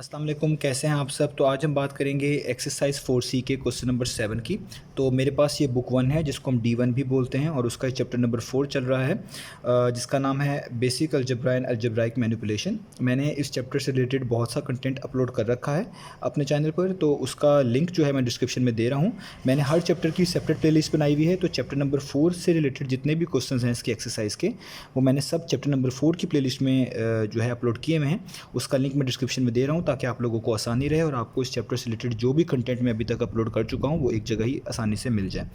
अस्सलाम वालेकुम, कैसे हैं आप सब। तो आज हम बात करेंगे एक्सरसाइज 4C के क्वेश्चन नंबर 7 की। तो मेरे पास ये बुक 1 है जिसको हम D1 भी बोलते हैं और उसका चैप्टर नंबर 4 चल रहा है जिसका नाम है basic algebra and algebraic manipulation. मैंने इस चैप्टर से रिलेटेड बहुत सा कंटेंट अपलोड कर रखा है अपने चैनल पर, तो उसका लिंक जो है मैं डिस्क्रिप्शन में दे रहा हूँ। मैंने हर चैप्टर की सेपरेट प्लेलिस्ट बनाई हुई है, तो चैप्टर नंबर 4 से रिलेटेड जितने भी क्वेश्चन हैं इसके एक्सरसाइज के, वो मैंने सब चैप्टर नंबर 4 की प्लेलिस्ट में जो है अपलोड किए हुए हैं। उसका लिंक मैं डिस्क्रिप्शन में दे रहा हूँ ताकि आप लोगों को आसानी रहे और आपको इस चैप्टर से रिलेटेड जो भी कंटेंट मैं अभी तक अपलोड कर चुका हूँ वो एक जगह ही आसानी से मिल जाए।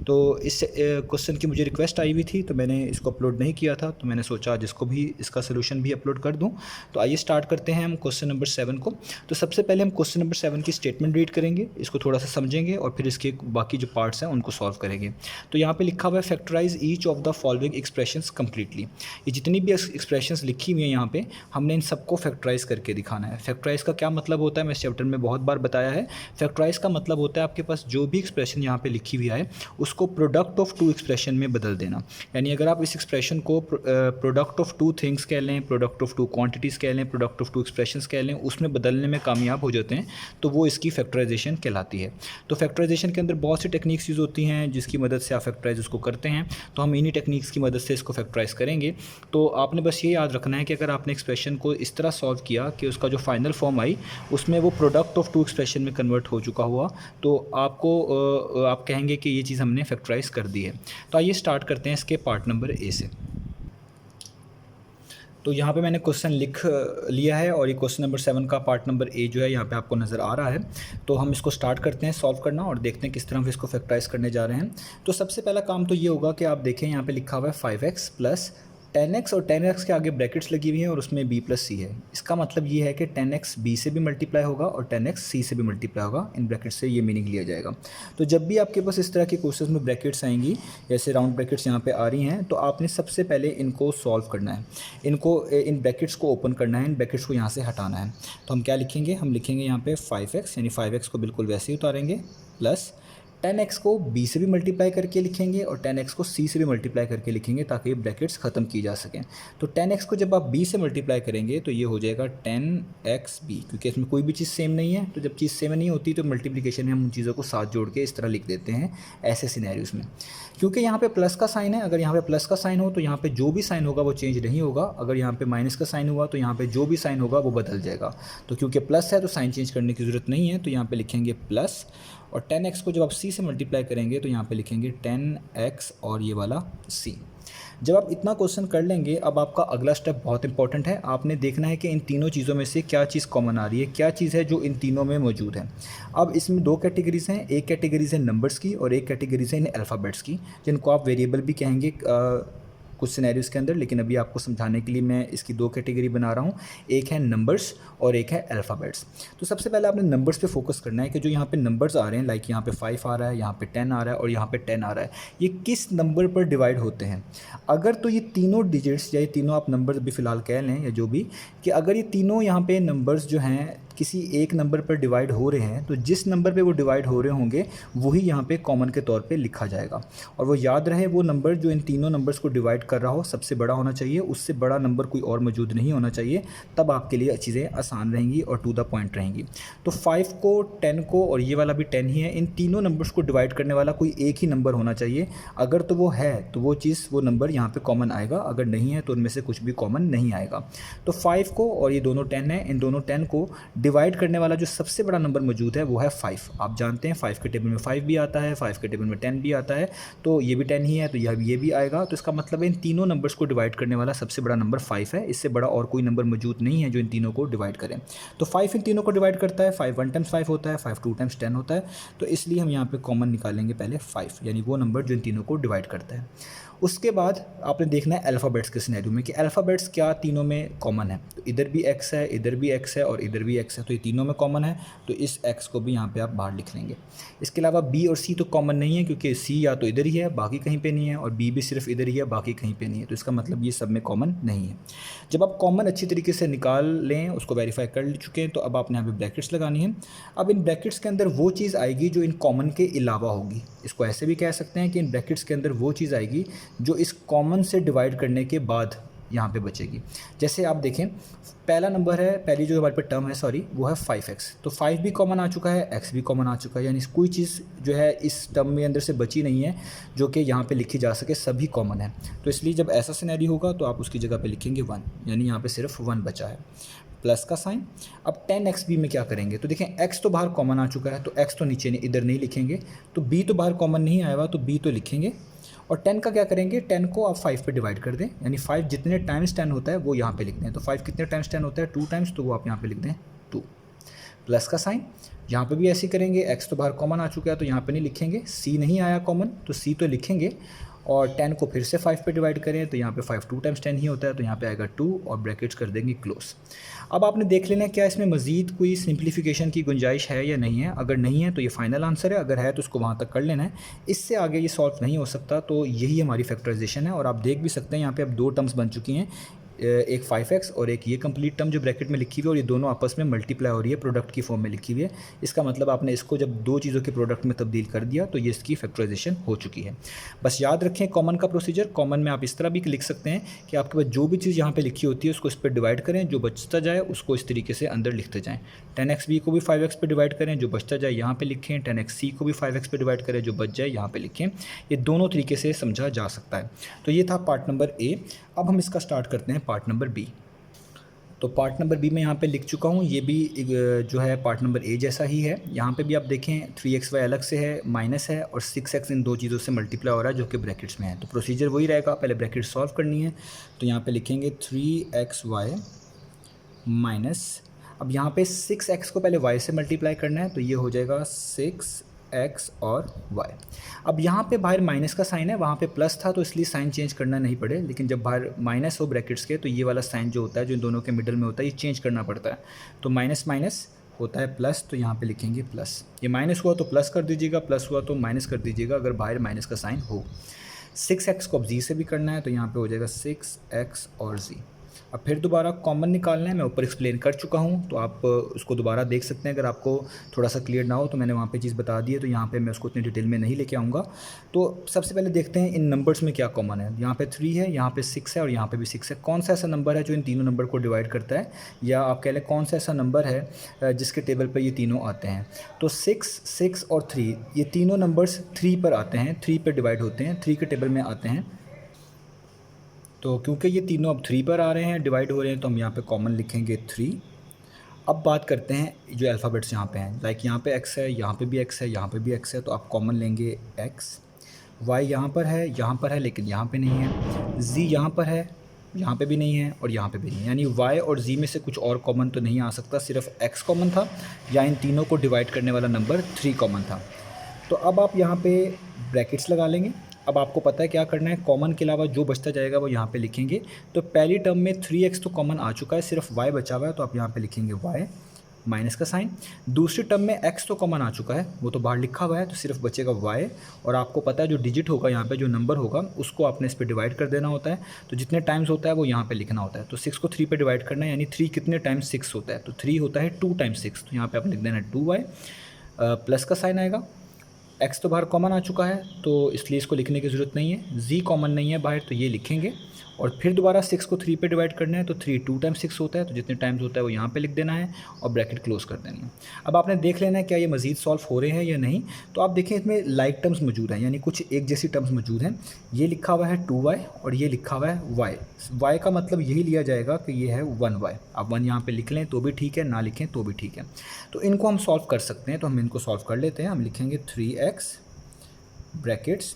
तो इस क्वेश्चन की मुझे रिक्वेस्ट आई हुई थी, तो मैंने इसको अपलोड नहीं किया था, तो मैंने सोचा आज इसको भी, इसका सोल्यूशन भी अपलोड कर दूँ। तो आइए स्टार्ट करते हैं हम क्वेश्चन नंबर 7 को। तो सबसे पहले हम क्वेश्चन नंबर 7 की स्टेटमेंट रीड करेंगे, इसको थोड़ा सा समझेंगे और फिर इसके बाकी जो पार्ट्स हैं उनको सॉल्व करेंगे। तो यहाँ पे लिखा हुआ है factorise each of the following expressions completely. ये जितनी भी एक्सप्रेशंस लिखी हुई हैं यहाँ पे, हमने इन सबको फैक्टराइज करके दिखाना है। फैक्टराइज का क्या मतलब होता है, मैं इस चैप्टर में बहुत बार बताया है। फैक्टराइज का मतलब होता है आपके पास जो भी एक्सप्रेशन यहाँ पे लिखी हुई है उसको प्रोडक्ट ऑफ टू एक्सप्रेशन में बदल देना। यानी अगर आप इस एक्सप्रेशन को प्रोडक्ट ऑफ टू थिंग्स कह लें, प्रोडक्ट ऑफ टू क्वांटिटीज़ कह लें, प्रोडक्ट ऑफ टू एक्सप्रेशंस कह लें, उसमें बदलने में कामयाब हो जाते हैं तो वो इसकी फैक्टराइजेशन कहलाती है। तो फैक्टराइजेशन के अंदर बहुत सी टेक्निक्स यूज़ होती हैं जिसकी मदद से आप फैक्टराइज उसको करते हैं। तो हम इन्हीं टेक्निक्स की मदद से इसको फैक्टराइज करेंगे। तो आपने बस ये याद रखना है कि अगर आपने एक्सप्रेशन को इस तरह सॉल्व किया कि उसका जो फाइनल फॉर्म आई उसमें वो प्रोडक्ट ऑफ टू एक्सप्रेशन में कन्वर्ट हो चुका हुआ, तो आपको आप कहेंगे कि ये चीज़ हमने फैक्टराइज कर दी है। तो आइए स्टार्ट करते हैं इसके पार्ट नंबर ए से। तो यहाँ पे मैंने क्वेश्चन लिख लिया है और ये क्वेश्चन नंबर 7 का पार्ट नंबर ए जो है यहाँ पे आपको नज़र आ रहा है। तो हम इसको स्टार्ट करते हैं सॉल्व करना और देखते हैं किस तरह हम इसको फैक्टराइज करने जा रहे हैं। तो सबसे पहला काम तो ये होगा कि आप देखें यहाँ पे लिखा हुआ है 5x प्लस 10x और 10x के आगे ब्रैकेट्स लगी हुई हैं और उसमें b प्लस सी है। इसका मतलब ये है कि 10x b से भी मल्टीप्लाई होगा और 10x c से भी मल्टीप्लाई होगा। इन ब्रैकेट से ये मीनिंग लिया जाएगा। तो जब भी आपके पास इस तरह के क्वेश्चन में ब्रैकेट्स आएंगी, जैसे राउंड ब्रैकेट्स यहाँ पे आ रही हैं, तो आपने सबसे पहले इनको सॉल्व करना है। इन ब्रैकेट्स को ओपन करना है, इन ब्रैकेट्स को यहाँ से हटाना है। तो हम क्या लिखेंगे, हम लिखेंगे यहाँ पे 5x, यानी 5x को बिल्कुल वैसे ही उतारेंगे, प्लस 10x को b से भी मल्टीप्लाई करके लिखेंगे और 10x को c से भी मल्टीप्लाई करके लिखेंगे ताकि ये ब्रैकेट्स ख़त्म की जा सकें। तो 10x को जब आप b से मल्टीप्लाई करेंगे तो ये हो जाएगा 10xb, क्योंकि इसमें कोई भी चीज़ सेम नहीं है। तो जब चीज़ सेम नहीं होती तो मल्टीप्लिकेशन में हम उन चीज़ों को साथ जोड़ के इस तरह लिख देते हैं ऐसे सिनेरियोज़ में। क्योंकि यहाँ पे प्लस का साइन है, अगर यहाँ पे प्लस का साइन हो तो यहाँ पे जो भी साइन होगा वो चेंज नहीं होगा। अगर यहाँ पे माइनस का साइन हुआ तो यहाँ पे जो भी साइन होगा वो बदल जाएगा। तो क्योंकि प्लस है तो साइन चेंज करने की ज़रूरत नहीं है, तो यहाँ पे लिखेंगे प्लस, और 10x को जब आप c से मल्टीप्लाई करेंगे तो यहाँ पे लिखेंगे 10x और ये वाला c। जब आप इतना क्वेश्चन कर लेंगे, अब आपका अगला स्टेप बहुत इंपॉर्टेंट है। आपने देखना है कि इन तीनों चीज़ों में से क्या चीज़ कॉमन आ रही है, क्या चीज़ है जो इन तीनों में मौजूद है। अब इसमें दो कैटेगरीज हैं, एक कैटेगरीज है नंबर्स की और एक कैटेगरीज है इन अल्फ़ाबेट्स की, जिनको आप वेरिएबल भी कहेंगे कुछ सिनेरियोज़ के अंदर। लेकिन अभी आपको समझाने के लिए मैं इसकी दो कैटेगरी बना रहा हूँ, एक है नंबर्स और एक है अल्फ़ाबेट्स। तो सबसे पहले आपने नंबर्स पे फोकस करना है कि जो यहाँ पे नंबर्स आ रहे हैं, लाइक यहाँ पे 5 आ रहा है, यहाँ पे 10 आ रहा है और यहाँ पे 10 आ रहा है, ये किस नंबर पर डिवाइड होते हैं। अगर तो ये तीनों डिजिट्स या ये तीनों आप नंबर भी फ़िलहाल कह लें या जो भी, कि अगर ये तीनों यहाँ पे नंबर्स जो हैं किसी एक नंबर पर डिवाइड हो रहे हैं, तो जिस नंबर पे वो डिवाइड हो रहे होंगे वही यहाँ पे कॉमन के तौर पे लिखा जाएगा। और वो याद रहे, वो नंबर जो इन तीनों नंबर्स को डिवाइड कर रहा हो सबसे बड़ा होना चाहिए, उससे बड़ा नंबर कोई और मौजूद नहीं होना चाहिए। तब आपके लिए चीज़ें आसान रहेंगी और टू द पॉइंट रहेंगी। तो 5 को, 10 को और ये वाला भी 10 ही है, इन तीनों नंबर्स को डिवाइड करने वाला कोई एक ही नंबर होना चाहिए। अगर तो वो है तो वो चीज़, वो नंबर यहाँ पे कॉमन आएगा, अगर नहीं है तो उनमें से कुछ भी कॉमन नहीं आएगा। तो 5 को और ये दोनों 10 है, इन दोनों 10 को डिवाइड करने वाला जो सबसे बड़ा नंबर मौजूद है वो है 5। आप जानते हैं 5 के टेबल में 5 भी आता है, 5 के टेबल में 10 भी आता है, तो ये भी 10 ही है, तो ये भी आएगा। तो इसका मतलब है इन तीनों नंबर्स को डिवाइड करने वाला सबसे बड़ा नंबर 5 है, इससे बड़ा और कोई नंबर मौजूद नहीं है जो इन तीनों को डिवाइड करें। तो 5 इन तीनों को डिवाइड करता है, 5 1 टाइम्स 5 होता है, 5 2 टाइम्स 10 होता है। तो इसलिए हम यहाँ पे कॉमन निकालेंगे पहले 5, यानी वो नंबर जो इन तीनों को डिवाइड करता है। उसके बाद आपने देखना है अल्फ़ाबेट्स के सिनेरियो में कि अल्फ़ाबेट्स क्या तीनों में कॉमन है। तो इधर भी x है, इधर भी x है और इधर भी x है, तो ये तीनों में कॉमन है, तो इस x को भी यहाँ पे आप बाहर लिख लेंगे। इसके अलावा b और c तो कॉमन नहीं है, क्योंकि c या तो इधर ही है बाकी कहीं पे नहीं है, और b भी सिर्फ इधर ही है बाकी कहीं पे नहीं है, तो इसका मतलब ये सब में कॉमन नहीं है। जब आप कॉमन अच्छी तरीके से निकाल लें, उसको वेरीफाई कर चुके हैं, तो अब आपने यहाँ पे ब्रैकेट्स लगानी है। अब इन ब्रैकेट्स के अंदर वो चीज़ आएगी जो इन कॉमन के अलावा होगी। इसको ऐसे भी कह सकते हैं कि इन ब्रैकेट्स के अंदर वो चीज़ आएगी जो इस कॉमन से डिवाइड करने के बाद यहाँ पे बचेगी। जैसे आप देखें पहला नंबर है, पहली जो हमारे पे टर्म है सॉरी वो है 5x, तो 5 भी कॉमन आ चुका है, x भी कॉमन आ चुका है, यानी कोई चीज़ जो है इस टर्म में अंदर से बची नहीं है जो कि यहाँ पे लिखी जा सके, सभी कॉमन है। तो इसलिए जब ऐसा सिनेरियो होगा तो आप उसकी जगह पे लिखेंगे 1, यानी यहाँ पे सिर्फ 1 बचा है, प्लस का साइन। अब 10x b में क्या करेंगे, तो देखें x तो बाहर कॉमन आ चुका है तो x तो नीचे नहीं, इधर नहीं लिखेंगे, तो b तो बाहर कॉमन नहीं आया हुआ तो b तो लिखेंगे। और 10 का क्या करेंगे, 10 को आप 5 पे डिवाइड कर दें, यानी 5 जितने टाइम्स 10 होता है वो यहाँ पे लिख दें। तो 5 कितने टाइम्स 10 होता है, 2 टाइम्स, तो वो आप यहाँ पे लिख दें 2, प्लस का साइन। यहाँ पे भी ऐसे ही करेंगे, x तो बाहर कॉमन आ चुका है तो यहाँ पे नहीं लिखेंगे, c नहीं आया कॉमन तो c तो लिखेंगे। और 10 को फिर से 5 पे डिवाइड करें तो यहाँ पे 5 2 टाइम्स 10 ही होता है तो यहाँ पे आएगा 2 और ब्रैकेट्स कर देंगे क्लोज। अब आपने देख लेना है क्या इसमें मज़ीद कोई सिंप्लीफिकेशन की गुंजाइश है या नहीं है। अगर नहीं है तो ये फाइनल आंसर है, अगर है तो उसको वहाँ तक कर लेना है, इससे आगे ये सॉल्व नहीं हो सकता। तो यही हमारी फैक्टराइजेशन है। और आप देख भी सकते हैं यहाँ पे अब 2 टर्म्स बन चुकी हैं, एक 5x और एक ये कंप्लीट टर्म जो ब्रैकेट में लिखी हुई है, और ये दोनों आपस में मल्टीप्लाई हो रही है, प्रोडक्ट की फॉर्म में लिखी हुई है। इसका मतलब आपने इसको जब दो चीज़ों के प्रोडक्ट में तब्दील कर दिया तो ये इसकी फैक्टराइजेशन हो चुकी है। बस याद रखें कॉमन का प्रोसीजर, कॉमन में आप इस तरह भी लिख सकते हैं कि आपके पास जो भी चीज़ यहाँ पे लिखी होती है उसको इस पर डिवाइड करें, जो बचता जाए उसको इस तरीके से अंदर लिखते जाएँ। 10xb को भी 5x पे डिवाइड करें, जो बचता जाए यहाँ पे लिखें, 10xc को भी 5x पे डिवाइड करें, जो बच जाए यहाँ पे लिखें। ये दोनों तरीके से समझा जा सकता है। तो ये था पार्ट नंबर ए। अब हम इसका स्टार्ट करते हैं पार्ट नंबर बी। तो पार्ट नंबर बी में यहाँ पे लिख चुका हूँ, ये भी जो है पार्ट नंबर ए जैसा ही है। यहाँ पे भी आप देखें 3xy अलग से है, माइनस है, और 6x इन दो चीज़ों से मल्टीप्लाई हो रहा है जो कि ब्रैकेट्स में है। तो प्रोसीजर वही रहेगा, पहले ब्रैकेट सॉल्व करनी है। तो यहाँ पे लिखेंगे 3xy माइनस, अब यहाँ पे 6x को पहले y से मल्टीप्लाई करना है तो ये हो जाएगा 6x और y। अब यहाँ पे बाहर माइनस का साइन है, वहाँ पे प्लस था तो इसलिए साइन चेंज करना नहीं पड़े, लेकिन जब बाहर माइनस हो ब्रैकेट्स के तो ये वाला साइन जो होता है जो इन दोनों के मिडल में होता है ये चेंज करना पड़ता है। तो माइनस माइनस होता है प्लस, तो यहाँ पे लिखेंगे प्लस। ये माइनस हुआ तो प्लस कर दीजिएगा, प्लस हुआ तो माइनस कर दीजिएगा अगर बाहर माइनस का साइन हो। 6x को अब z से भी करना है तो यहाँ पे हो जाएगा 6x और z। अब फिर दोबारा कॉमन निकालना है, मैं ऊपर एक्सप्लेन कर चुका हूँ तो आप उसको दोबारा देख सकते हैं। अगर आपको थोड़ा सा क्लियर ना हो तो मैंने वहाँ पे चीज़ बता दी है, तो यहाँ पे मैं उसको इतनी डिटेल में नहीं लेके आऊँगा। तो सबसे पहले देखते हैं इन नंबर्स में क्या कॉमन है। यहाँ पे 3 है, यहाँ पे 6 है और यहाँ पे भी 6 है। कौन सा ऐसा नंबर है जो इन तीनों नंबर को डिवाइड करता है, या आप कह लें कौन सा ऐसा नंबर है जिसके टेबल पर ये तीनों आते हैं। तो 6, 6 और 3 ये तीनों नंबर्स 3 पर आते हैं, 3 पर डिवाइड होते हैं, 3 के टेबल में आते हैं। तो क्योंकि ये तीनों अब 3 पर आ रहे हैं, डिवाइड हो रहे हैं, तो हम यहाँ पे कॉमन लिखेंगे 3। अब बात करते हैं जो अल्फ़ाबेट्स यहाँ पे हैं, लाइक यहाँ पे x है, यहाँ पे भी x है, यहाँ पे भी x है, तो आप कॉमन लेंगे x। y यहाँ पर है लेकिन यहाँ पे नहीं है। z यहाँ पर है, यहाँ पे भी नहीं है और यहाँ पे भी नहीं है, यानी y और z में से कुछ और कॉमन तो नहीं आ सकता, सिर्फ x कॉमन था या इन तीनों को डिवाइड करने वाला नंबर 3 कॉमन था। तो अब आप यहाँ पे ब्रैकेट्स लगा लेंगे। अब आपको पता है क्या करना है, कॉमन के अलावा जो बचता जाएगा वो यहाँ पे लिखेंगे। तो पहली टर्म में 3x तो कॉमन आ चुका है, सिर्फ y बचा हुआ है, तो आप यहाँ पे लिखेंगे y माइनस का साइन। दूसरी टर्म में x तो कॉमन आ चुका है, वो तो बाहर लिखा हुआ है, तो सिर्फ बचेगा y। और आपको पता है जो डिजिट होगा यहाँ पे, जो नंबर होगा उसको आपने इस पर डिवाइड कर देना होता है, तो जितने टाइम्स होता है वो यहाँ पे लिखना होता है। तो 6 को 3 पे डिवाइड करना है, यानी 3 कितने टाइम्स 6 होता है, तो 3 होता है 2 टाइम्स 6, तो यहाँ पर आप लिख देना 2y प्लस का साइन आएगा। x तो बाहर कॉमन आ चुका है तो इसलिए इसको लिखने की ज़रूरत नहीं है, z कॉमन नहीं है बाहर तो ये लिखेंगे। और फिर दोबारा 6 को 3 पे डिवाइड करना है, तो 3 2 टाइम्स 6 होता है, तो जितने टाइम्स होता है वो यहाँ पे लिख देना है और ब्रैकेट क्लोज कर देनी है। अब आपने देख लेना है क्या ये मज़ीद सॉल्व हो रहे हैं या नहीं। तो आप देखें इसमें लाइक टर्म्स मौजूद हैं, यानी कुछ एक जैसी टर्म्स मौजूद हैं। ये लिखा हुआ है 2y और ये लिखा हुआ है y का मतलब यही लिया जाएगा कि ये है 1y। आप 1 यहाँ पर लिख लें तो भी ठीक है, ना लिखें तो भी ठीक है। तो इनको हम सॉल्व कर सकते हैं, तो हम इनको सॉल्व कर लेते हैं। हम लिखेंगे 3x brackets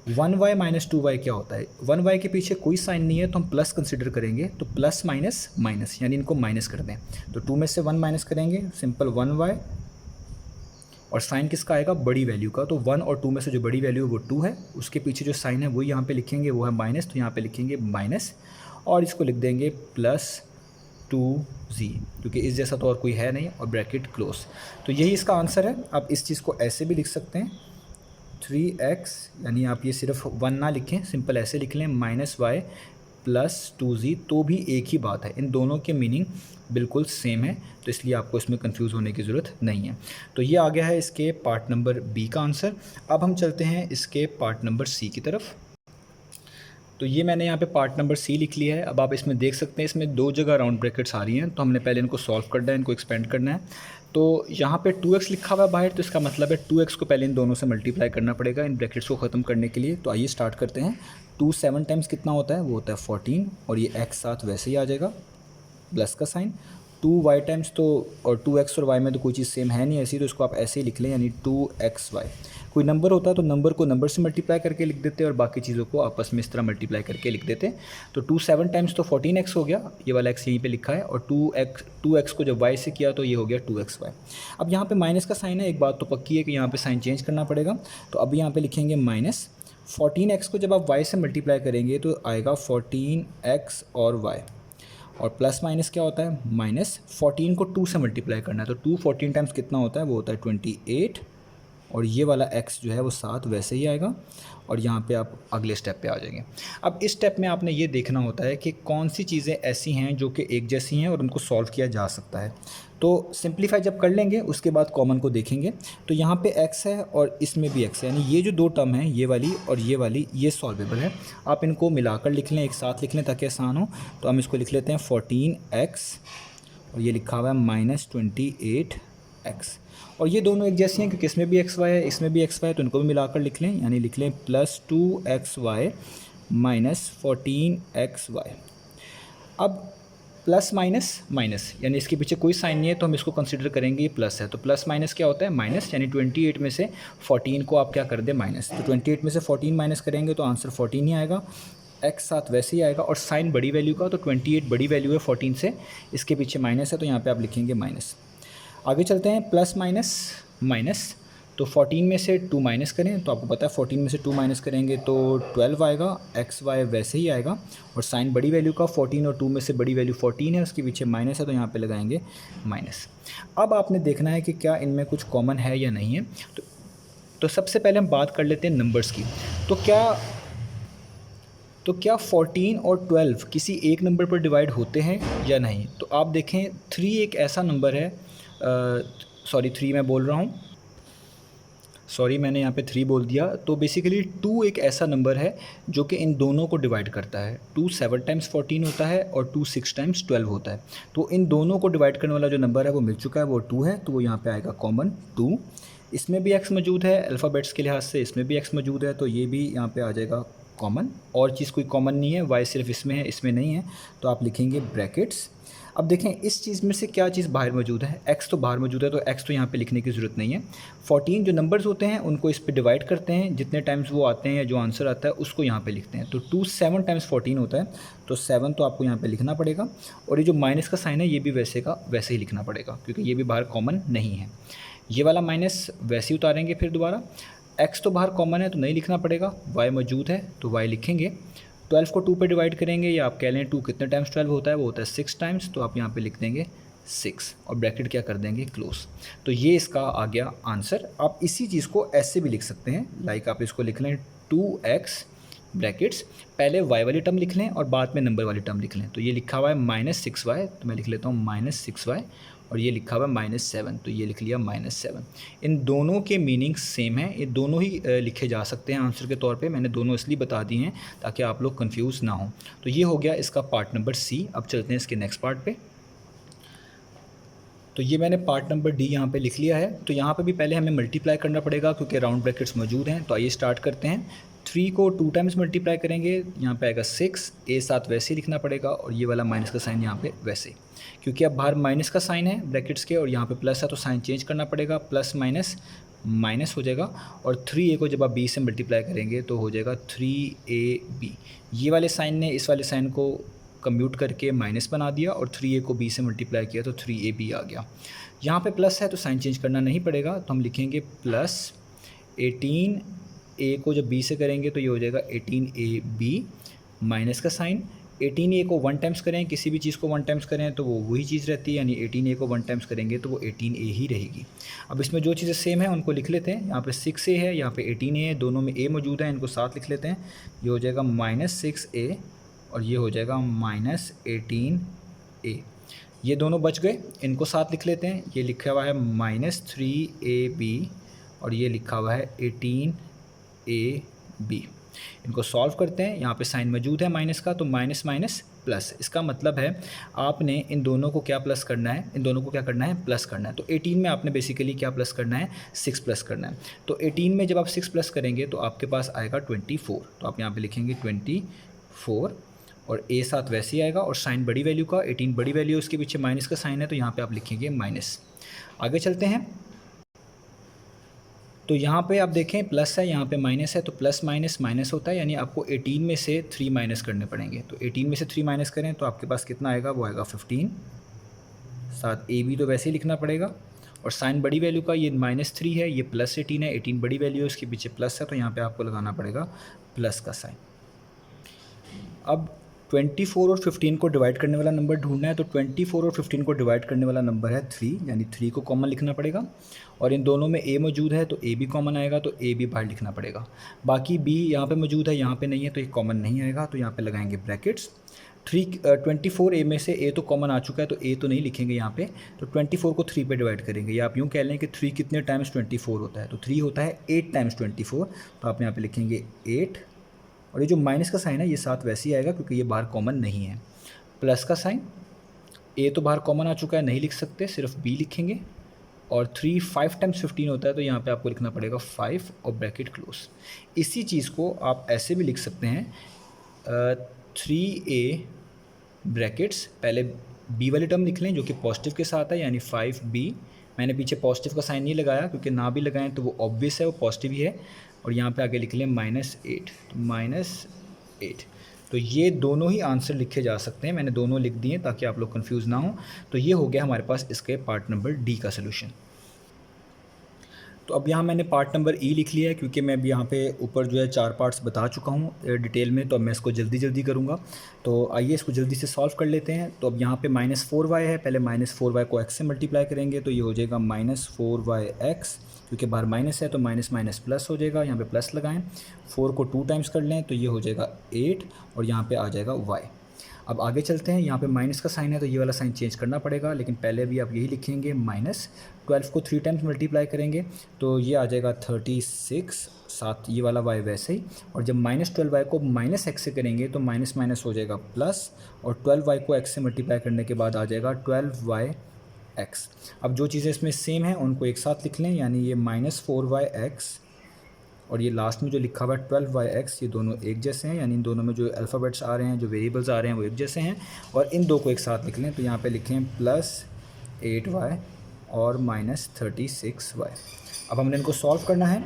1y minus 2y क्या होता है, 1y के पीछे कोई साइन नहीं है तो हम प्लस कंसिडर करेंगे, तो प्लस माइनस माइनस, यानी इनको माइनस कर दें। तो 2 में से 1 माइनस करेंगे, सिंपल 1y, और साइन किसका आएगा, बड़ी वैल्यू का। तो 1 और 2 में से जो बड़ी वैल्यू है वो 2 है, उसके पीछे जो साइन है वो यहाँ पे लिखेंगे, वो है माइनस, तो यहाँ पे लिखेंगे माइनस, और इसको लिख देंगे प्लस 2z, क्योंकि इस जैसा तो और कोई है नहीं, और ब्रैकेट क्लोज। तो यही इसका आंसर है। आप इस चीज़ को ऐसे भी लिख सकते हैं 3x, यानी आप ये सिर्फ 1 ना लिखें, सिंपल ऐसे लिख लें माइनस y प्लस 2z, तो भी एक ही बात है, इन दोनों के मीनिंग बिल्कुल सेम है, तो इसलिए आपको इसमें कंफ्यूज होने की ज़रूरत नहीं है। तो ये आ गया है इसके पार्ट नंबर बी का आंसर। अब हम चलते हैं इसके पार्ट नंबर सी की तरफ। तो ये मैंने यहाँ पे पार्ट नंबर सी लिख लिया है। अब आप इसमें देख सकते हैं इसमें दो जगह राउंड ब्रैकेट्स आ रही हैं, तो हमने पहले इनको सॉल्व करना है, इनको एक्सपेंड करना है। तो यहाँ पे 2x लिखा हुआ है बाहर, तो इसका मतलब है 2x को पहले इन दोनों से मल्टीप्लाई करना पड़ेगा इन ब्रैकेट्स को ख़त्म करने के लिए। तो आइए स्टार्ट करते हैं। 2 7 टाइम्स कितना होता है, वो होता है 14, और ये x साथ वैसे ही आ जाएगा प्लस का साइन। 2y टाइम्स तो, और 2x और y में तो कोई चीज़ सेम है नहीं ऐसी, तो इसको आप ऐसे ही लिख लें, यानी 2xy। कोई नंबर होता है तो नंबर को नंबर से मल्टीप्लाई करके लिख देते और बाकी चीज़ों को आपस में इस तरह मल्टीप्लाई करके लिख देते। तो 2 7 टाइम्स तो 14x हो गया, ये वाला x यहीं पे लिखा है, और 2x को जब y से किया तो ये हो गया 2xy। अब यहाँ पे माइनस का साइन है, एक बात तो पक्की है कि यहाँ पे साइन चेंज करना पड़ेगा। तो अब यहाँ पे लिखेंगे माइनस 14x को जब आप y से मल्टीप्लाई करेंगे तो आएगा 14x और y, और प्लस माइनस क्या होता है, माइनस 14 को 2 से मल्टीप्लाई करना है, तो 2 14 टाइम्स कितना होता है, वो होता है 28, और ये वाला x जो है वो 7 वैसे ही आएगा, और यहाँ पे आप अगले स्टेप पे आ जाएंगे। अब इस स्टेप में आपने ये देखना होता है कि कौन सी चीज़ें ऐसी हैं जो कि एक जैसी हैं और उनको सॉल्व किया जा सकता है। तो सिंप्लीफाई जब कर लेंगे उसके बाद कॉमन को देखेंगे। तो यहाँ पे x है और इसमें भी x है, यानी ये जो दो टर्म हैं, ये वाली, ये सॉल्वेबल है। आप इनको मिलाकर लिख लें, एक साथ लिख लें ताकि आसान हो। तो हम इसको लिख लेते हैं 14x, और ये लिखा हुआ है -28x, और ये दोनों एक जैसी हैं क्योंकि इसमें भी xy है, इसमें भी xy है, तो इनको भी मिलाकर लिख लें, यानी लिख लें +2xy -14xy। अब प्लस माइनस माइनस, यानी इसके पीछे कोई साइन नहीं है तो हम इसको कंसिडर करेंगे ये प्लस है। तो प्लस माइनस क्या होता है, माइनस, यानी 28 में से 14 को आप क्या कर दें, माइनस। तो 28 में से 14 माइनस करेंगे तो आंसर 14 ही आएगा, x साथ वैसे ही आएगा, और साइन बड़ी वैल्यू का, तो 28 बड़ी वैल्यू है 14 से, इसके पीछे माइनस है तो यहाँ पे आप लिखेंगे माइनस। आगे चलते हैं, प्लस माइनस माइनस, तो 14 में से 2 माइनस करें तो आपको पता है 14 में से 2 माइनस करेंगे तो 12 आएगा, एक्स वाई वैसे ही आएगा, और साइन बड़ी वैल्यू का 14 और 2 में से बड़ी वैल्यू 14 है, उसके पीछे माइनस है तो यहाँ पे लगाएंगे माइनस। अब आपने देखना है कि क्या इनमें कुछ कॉमन है या नहीं है। तो सबसे पहले हम बात कर लेते हैं नंबर्स की। तो क्या 14 और 12 किसी एक नंबर पर डिवाइड होते हैं या नहीं। तो आप देखें 3 एक ऐसा नंबर है, सॉरी 3 मैं बोल रहा हूँ, सॉरी मैंने यहाँ पे 3 बोल दिया। तो बेसिकली 2 एक ऐसा नंबर है जो कि इन दोनों को डिवाइड करता है। 2 7 टाइम्स 14 होता है और 2 6 टाइम्स 12 होता है। तो इन दोनों को डिवाइड करने वाला जो नंबर है वो मिल चुका है, वो 2 है, तो वो यहाँ पे आएगा कॉमन 2। इसमें भी x मौजूद है, अल्फ़ाबेट्स के लिहाज से इसमें भी x मौजूद है, तो ये भी यहाँ पे आ जाएगा कॉमन। और चीज़ कोई कॉमन नहीं है, y सिर्फ इसमें है, इसमें नहीं है, तो आप लिखेंगे ब्रैकेट्स। अब देखें इस चीज़ में से क्या चीज़ बाहर मौजूद है, x तो बाहर मौजूद है, तो x तो यहाँ पे लिखने की ज़रूरत नहीं है। 14 जो नंबर्स होते हैं उनको इस पे डिवाइड करते हैं, जितने टाइम्स वो आते हैं या जो आंसर आता है उसको यहाँ पे लिखते हैं। तो 2 7 टाइम्स 14 होता है, तो 7 तो आपको यहाँ पे लिखना पड़ेगा, और ये जो माइनस का साइन है ये भी वैसे का वैसे ही लिखना पड़ेगा क्योंकि ये भी बाहर कॉमन नहीं है। ये वाला माइनस वैसे ही उतारेंगे फिर दोबारा, x तो बाहर कॉमन है तो नहीं लिखना पड़ेगा, y मौजूद है तो y लिखेंगे। 12 को 2 पे डिवाइड करेंगे, या आप कह लें 2 कितने टाइम्स 12 होता है, वो होता है 6 टाइम्स, तो आप यहाँ पे लिख देंगे 6 और ब्रैकेट क्या कर देंगे, क्लोज। तो ये इसका आ गया आंसर। आप इसी चीज़ को ऐसे भी लिख सकते हैं, लाइक आप इसको लिख लें 2x ब्रैकेट्स, पहले y वाली टर्म लिख लें और बाद में नंबर वाली टर्म लिख लें। तो ये लिखा हुआ है -6y, तो मैं लिख लेता हूँ -6y, और ये लिखा हुआ है -7, तो ये लिख लिया -7। इन दोनों के मीनिंग सेम हैं, ये दोनों ही लिखे जा सकते हैं आंसर के तौर पे। मैंने दोनों इसलिए बता दिए हैं ताकि आप लोग कंफ्यूज ना हो। तो ये हो गया इसका पार्ट नंबर सी। अब चलते हैं इसके नेक्स्ट पार्ट पे। तो ये मैंने पार्ट नंबर डी यहाँ पे लिख लिया है। तो यहाँ पे भी पहले हमें मल्टीप्लाई करना पड़ेगा क्योंकि राउंड ब्रैकेट्स मौजूद हैं। तो आइए स्टार्ट करते हैं। 3 को 2 टाइम्स मल्टीप्लाई करेंगे, यहाँ पे आएगा 6, ए साथ वैसे ही लिखना पड़ेगा, और ये वाला माइनस का साइन यहाँ पे वैसे, क्योंकि अब बाहर माइनस का साइन है ब्रैकेट्स के और यहाँ पे प्लस है तो साइन चेंज करना पड़ेगा, प्लस माइनस माइनस हो जाएगा, और 3a को जब आप b से मल्टीप्लाई करेंगे तो हो जाएगा 3ab। ये वाले साइन ने इस वाले साइन को कम्प्यूट करके माइनस बना दिया, और 3a को b से मल्टीप्लाई किया तो 3ab आ गया। यहाँ पे प्लस है तो साइन चेंज करना नहीं पड़ेगा, तो हम लिखेंगे प्लस 18a को जब b से करेंगे तो ये हो जाएगा 18ab, माइनस का साइन। 18a को 1 टाइम्स करें, किसी भी चीज़ को 1 टाइम्स करें तो वो वही चीज़ रहती है, यानी 18a को 1 टाइम्स करेंगे तो वो 18a ही रहेगी। अब इसमें जो चीज़ें सेम है उनको लिख लेते हैं। यहाँ पे 6a है, यहाँ पे 18a है, दोनों में a मौजूद है, इनको साथ लिख लेते हैं। ये हो जाएगा -6a और ये हो जाएगा -18a। ये दोनों बच गए, इनको साथ लिख लेते हैं। ये लिखा हुआ है -3ab और ये लिखा हुआ है 18ab। इनको सॉल्व करते हैं। यहाँ पे साइन मौजूद है माइनस का, तो माइनस माइनस प्लस, इसका मतलब है आपने इन दोनों को क्या प्लस करना है, इन दोनों को क्या करना है, प्लस करना है। तो 18 में आपने बेसिकली क्या प्लस करना है, 6 प्लस करना है। तो 18 में जब आप 6 प्लस करेंगे तो आपके पास आएगा 24। तो आप यहाँ पे लिखेंगे 24 और ए साथ वैसे ही आएगा, और साइन बड़ी वैल्यू का 18 बड़ी वैल्यू, उसके पीछे माइनस का साइन है, तो यहाँ पे आप लिखेंगे माइनस। आगे चलते हैं। तो यहाँ पे आप देखें प्लस है, यहाँ पे माइनस है, तो प्लस माइनस माइनस होता है, यानी आपको 18 में से 3 माइनस करने पड़ेंगे। तो 18 में से 3 माइनस करें तो आपके पास कितना आएगा, वो आएगा 15। साथ ए भी तो वैसे ही लिखना पड़ेगा, और साइन बड़ी वैल्यू का ये -3 है, ये +18 है, 18 बड़ी वैल्यू है, उसके पीछे प्लस है, तो यहाँ पे आपको लगाना पड़ेगा प्लस का साइन। अब 24 और 15 को डिवाइड करने वाला नंबर ढूंढना है। तो 24 और 15 को डिवाइड करने वाला नंबर है 3, यानी 3 को कॉमन लिखना पड़ेगा, और इन दोनों में a मौजूद है तो a भी कॉमन आएगा, तो a भी बाहर लिखना पड़ेगा। बाकी b यहाँ पे मौजूद है, यहाँ पे नहीं है, तो ये कॉमन नहीं आएगा, तो यहाँ पे लगाएंगे ब्रैकेट्स। 24 a में से a तो कॉमन आ चुका है, तो a तो नहीं लिखेंगे यहाँ पे, तो 24 को 3 पे डिवाइड करेंगे। या आप यूँ कह लें कि 3 कितने टाइम्स 24 होता है, तो 3 होता है 8 टाइम्स 24, तो आप यहाँ पे लिखेंगे 8, और ये जो माइनस का साइन है ये साथ वैसे ही आएगा क्योंकि ये बाहर कॉमन नहीं है। प्लस का साइन, a तो बाहर कॉमन आ चुका है, नहीं लिख सकते, सिर्फ b लिखेंगे, और 3 5 टाइम्स 15 होता है, तो यहाँ पे आपको लिखना पड़ेगा 5 और ब्रैकेट क्लोज। इसी चीज़ को आप ऐसे भी लिख सकते हैं, 3a ब्रैकेट्स, पहले b वाली टर्म लिख लें जो कि पॉजिटिव के साथ है, यानी 5b। मैंने पीछे पॉजिटिव का साइन नहीं लगाया क्योंकि ना भी लगाएं तो वो ऑब्वियस है, वो पॉजिटिव ही है, और यहाँ पे आगे लिख लें -8, तो -8। तो ये दोनों ही आंसर लिखे जा सकते हैं, मैंने दोनों लिख दिए ताकि आप लोग कंफ्यूज ना हो। तो ये हो गया हमारे पास इसके पार्ट नंबर डी का सोल्यूशन। तो अब यहाँ मैंने पार्ट नंबर ई लिख लिया है क्योंकि मैं अभी यहाँ पे ऊपर जो है 4 पार्ट्स बता चुका हूँ डिटेल में, तो अब मैं इसको जल्दी करूँगा। तो आइए इसको जल्दी से सॉल्व कर लेते हैं। तो अब यहाँ पे -4y है, पहले -4y को x से मल्टीप्लाई करेंगे तो ये हो जाएगा -4yx, क्योंकि बाहर माइनस है तो माइनस माइनस प्लस हो जाएगा, यहाँ पे प्लस लगाएं। 4 को 2 टाइम्स कर लें तो ये हो जाएगा 8, और यहाँ पे आ जाएगा y। अब आगे चलते हैं, यहाँ पे माइनस का साइन है तो ये वाला साइन चेंज करना पड़ेगा, लेकिन पहले भी आप यही लिखेंगे -12 को 3 टाइम्स मल्टीप्लाई करेंगे तो ये आ जाएगा 36, साथ ये वाला y वैसे ही, और जब -12y को -x से करेंगे तो माइनस माइनस हो जाएगा प्लस, और 12y को x से मल्टीप्लाई करने के बाद आ जाएगा 12yx। अब जो चीज़ें इसमें सेम हैं उनको एक साथ लिख लें, यानी ये -4yx और ये लास्ट में जो लिखा हुआ है 12yx, ये दोनों एक जैसे हैं, यानी इन दोनों में जो अल्फ़ाबेट्स आ रहे हैं, जो वेरिएबल्स आ रहे हैं वो एक जैसे हैं, और इन दो को एक साथ लिख लें। तो यहाँ पे लिखें +8y और -36y। अब हमने इनको सॉल्व करना है।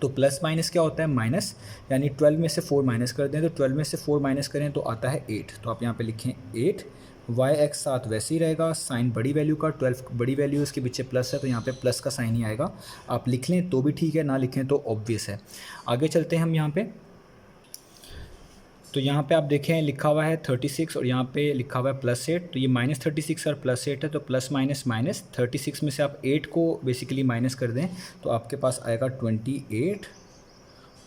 तो प्लस माइनस क्या होता है, माइनस, यानी 12 में से 4 माइनस कर दें, तो 12 में से 4 माइनस करें तो आता है 8। तो आप यहाँ पे लिखें 8, yx साथ वैसे ही रहेगा, साइन बड़ी वैल्यू का, 12 बड़ी वैल्यू उसके पीछे प्लस है तो यहाँ पे प्लस का साइन ही आएगा। आप लिख लें तो भी ठीक है, ना लिखें तो ऑब्वियस है। आगे चलते हैं हम यहाँ पे। तो यहाँ पे आप देखें लिखा हुआ है 36 और यहाँ पे लिखा हुआ है +8, तो ये -36 और +8 है, तो प्लस माइनस माइनस 36 में से आप 8 को बेसिकली माइनस कर दें तो आपके पास आएगा 28।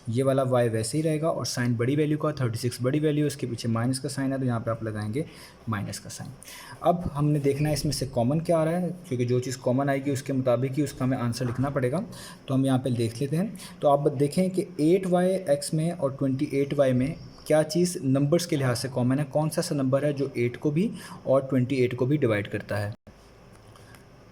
ये वाला y वैसे ही रहेगा, और साइन बड़ी वैल्यू का 36 बड़ी वैल्यू, उसके पीछे माइनस का साइन है तो यहाँ पे आप लगाएंगे माइनस का साइन। अब हमने देखना है इसमें से कॉमन क्या आ रहा है, क्योंकि जो चीज़ कॉमन आएगी उसके मुताबिक ही उसका हमें आंसर लिखना पड़ेगा। तो हम यहाँ पे देख लेते हैं। तो आप देखें कि 8yx में और 28y में क्या चीज़ नंबर्स के लिहाज से कॉमन है, कौन सा नंबर है जो 8 को भी और 28 को भी डिवाइड करता है।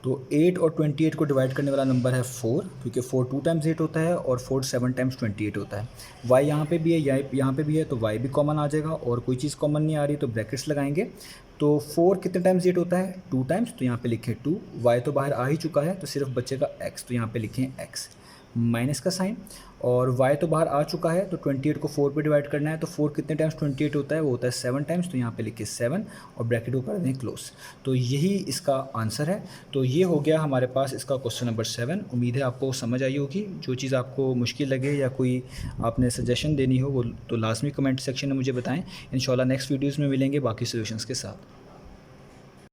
तो 8 और 28 को डिवाइड करने वाला नंबर है 4, क्योंकि 4 2 टाइम्स 8 होता है और 4 7 टाइम्स 28 होता है। y यहाँ पे भी है, यहाँ पे भी है, तो y भी कॉमन आ जाएगा, और कोई चीज़ कॉमन नहीं आ रही तो ब्रैकेट्स लगाएंगे। तो 4 कितने टाइम्स 8 होता है, 2 टाइम्स, तो यहाँ पे लिखें 2। y तो बाहर आ ही चुका है तो सिर्फ बचेगा x, तो यहाँ पे लिखें x, माइनस का साइन, और y तो बाहर आ चुका है तो 28 को 4 पे डिवाइड करना है, तो 4 कितने टाइम्स 28 होता है, वो होता है 7 टाइम्स, तो यहाँ पे लिखिए 7 और ब्रैकेट को कर दें क्लोज। तो यही इसका आंसर है। तो ये हो गया हमारे पास इसका क्वेश्चन नंबर 7। उम्मीद है आपको समझ आई होगी। जो चीज़ आपको मुश्किल लगे या कोई आपने सजेशन देनी हो वो तो लाजमी कमेंट सेक्शन में मुझे बताएँ। इंशाल्लाह नेक्स्ट वीडियोज़ में मिलेंगे बाकी सोल्यूशंस के साथ।